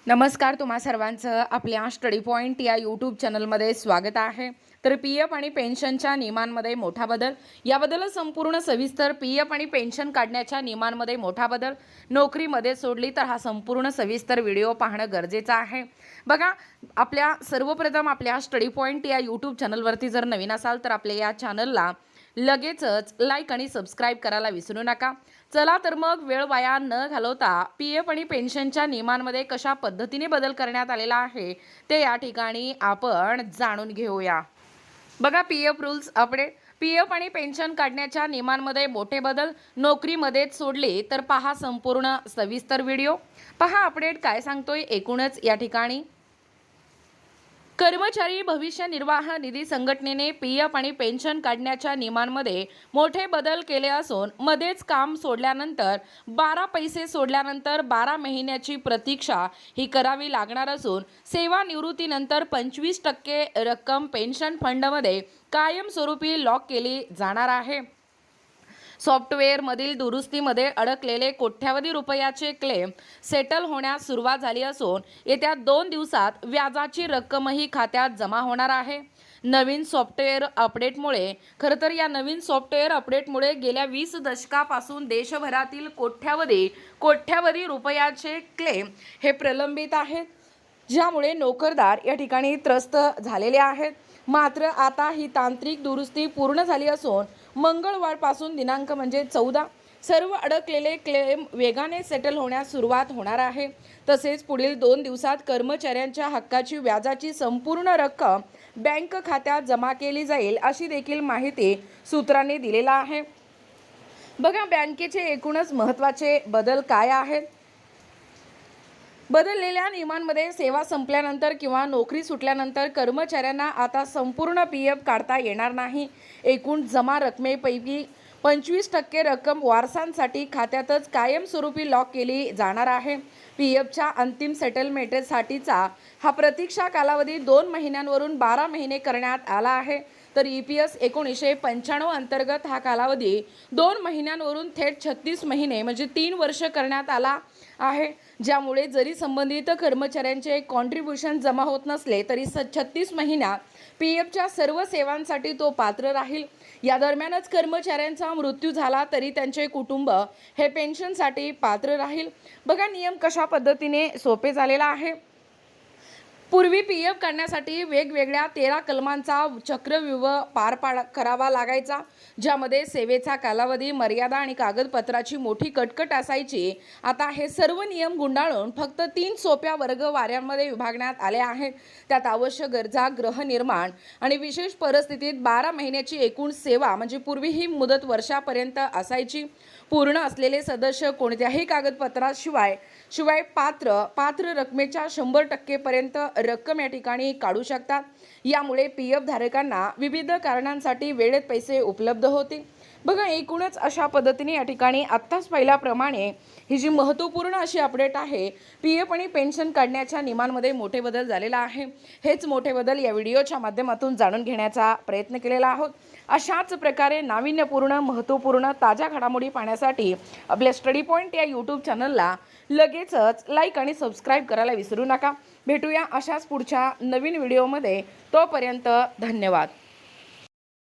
नमस्कार, तुम्हा सर्वांचं आपल्या स्टडी पॉइंट या यूट्यूब चॅनलमध्ये स्वागत आहे। तर पीएफ आणि पेन्शनच्या नियमांमध्ये मोठा बदल, याबद्दल संपूर्ण सविस्तर पीएफ आणि पेन्शन काढण्याच्या नियमांमध्ये मोठा बदल नोकरीमध्ये सोडली तर हा संपूर्ण सविस्तर व्हिडिओ पाहणं गरजेचं आहे। बघा, सर्वप्रथम आपल्या स्टडी पॉइंट या यूट्यूब चॅनलवरती जर नवीन असाल तर आपल्या या चॅनलला लगेचच लाईक आणि सबस्क्राइब करायला विसरू नका। चला तर मग वेळ वाया न घालवता पीएफ आणि पेन्शनच्या नियमांमध्ये कशा पद्धतीने बदल करण्यात आलेला आहे ते या ठिकाणी आपण जाणून घेऊया। बघा, पीएफ रूल्स अपडेट। पीएफ आणि पेन्शन काढण्याच्या नियमांमध्ये मोठे बदल नोकरीमध्येच सोडले तर पहा संपूर्ण सविस्तर व्हिडिओ। पहा अपडेट काय सांगतोय एकूणच या ठिकाणी। कर्मचारी भविष्य निर्वाह निधी संघटनेने पीएफ आणि पेन्शन काढण्याच्या नियमांमध्ये मोठे बदल केले असून मध्येच काम सोडल्यानंतर 12 पैसे सोडल्यानंतर 12 महिन्याची प्रतीक्षा ही करावी लागणार असून सेवानिवृत्तीनंतर 25% रक्कम पेन्शन फंडमध्ये कायमस्वरूपी लॉक केली जाणार आहे। सॉफ्टवेअरमधील दुरुस्तीमध्ये अडकलेले कोट्यावधी रुपयाचे क्लेम सेटल होण्यास सुरुवात झाली असून येत्या 2 दिवसात व्याजाची रक्कमही खात्यात जमा होणार आहे। नवीन सॉफ्टवेअर अपडेटमुळे या नवीन सॉफ्टवेअर अपडेटमुळे गेल्या 20 दशकापासून देशभरातील कोट्यावधी रुपयाचे क्लेम हे प्रलंबित आहेत, ज्यामुळे नोकरदार या ठिकाणी त्रस्त झालेले आहेत। मात्र आता ही तांत्रिक दुरुस्ती पूर्ण झाली असून मंगळवारपासून दिनांक म्हणजे 14 सर्व अडकलेले क्लेम वेगाने सेटल होण्यास सुरुवात होणार आहे। तसेच पुढील 2 दिवसात कर्मचाऱ्यांच्या हक्काची व्याजाची संपूर्ण रक्कम बँक खात्यात जमा केली जाईल अशी देखील माहिती सूत्रांनी दिलेला आहे। बघा, बँकेचे एकूणच महत्त्वाचे बदल काय आहेत। बदललेल्या नियमांमध्ये सेवा संपल्यानंतर किंवा नोकरी सुटल्यानंतर कर्मचाऱ्यांना आता संपूर्ण पीएफ काढता येणार नाही। एकूण जमा रकमेपैकी 25% रक्कम वारसांसाठी खात्यातच कायमस्वरूपी लॉक केली जाणार आहे। पीएफच्या अंतिम सेटलमेंटसाठीचा हा प्रतीक्षा कालावधी 2 महिन्यांवरून 12 महिने करण्यात आला आहे। तर EPS 1995 अंतर्गत हा कालावधी 2 महिन्यांवरून थेट 36 महिने म्हणजे 3 वर्ष करण्यात आला आहे, ज्यामुळे जरी संबंधित कर्मचाऱ्यांचे कॉन्ट्रीब्युशन जमा होत नसले तरी 36 महिन्यात पीएफच्या सर्व सेवांसाठी तो पात्र राहील। या दरम्यानच कर्मचाऱ्यांचा मृत्यू झाला तरी त्यांचे कुटुंब हे पेन्शनसाठी पात्र राहील। बघा, नियम कशा पद्धतीने सोपे झालेला आहे। पूर्वी पीएफ काढण्यासाठी वेगवेगळ्या 13 कलमांचा चक्रव्यूह करावा लागायचा, ज्यामध्ये सेवेचा कालावधी, मर्यादा आणि कागदपत्राची मोठी कटकट असायची। आता हे सर्व नियम गुंडाळून फक्त 3 सोप्या वर्गवाऱ्यांमध्ये विभागण्यात आले आहेत। त्यात आवश्यक गरजा, गृहनिर्माण आणि विशेष परिस्थितीत 12 महिन्याची एकूण सेवा म्हणजे पूर्वी ही मुदत वर्षापर्यंत असायची। पूर्ण असलेले सदस्य कोणत्याही कागदपत्राशिवाय पात्र रकमेच्या 100% पर्यंत रक्कम या ठिकाणी काढू शकतात। यामुळे पीएफ धारकांना विविध कारणांसाठी वेळेत पैसे उपलब्ध होतील। बघा, एकूणच अशा पद्धतीने या ठिकाणी आत्ताच पाहिल्याप्रमाणे ही जी महत्त्वपूर्ण अशी अपडेट आहे, पीएफ आणि पेन्शन काढण्याच्या नियमांमध्ये मोठे बदल झालेला आहे। हेच मोठे बदल या व्हिडिओच्या माध्यमातून जाणून घेण्याचा प्रयत्न केलेला आहोत। अशाच प्रकारे नाविन्यपूर्ण, महत्त्वपूर्ण, ताज्या घडामोडी पाहण्यासाठी आपल्या स्टडी पॉइंट या यूट्यूब चॅनलला लगेचच लाईक आणि सबस्क्राइब करायला विसरू नका। भेटूया अशाच पुढच्या नवीन व्हिडिओमध्ये। तोपर्यंत धन्यवाद।